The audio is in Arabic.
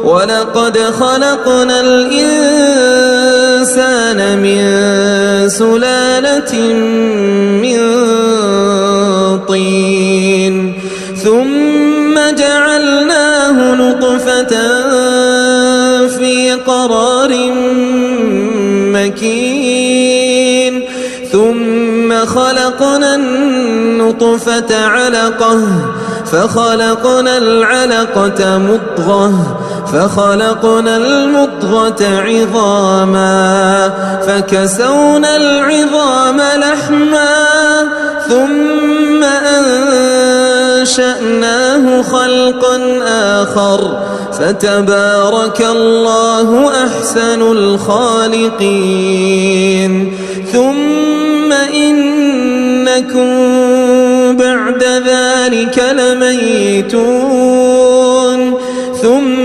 ولقد خلقنا الإنسان من سلالة من طين ثم جعلناه نطفة في قرار مكين ثم خلقنا النطفة علقة فخلقنا العلقة مضغة فخلقنا المضغة عظاما فكسونا العظام لحما ثم أنشأناه خلقا آخر فتبارك الله أحسن الخالقين ثم إنكم بعد ذلك لميتون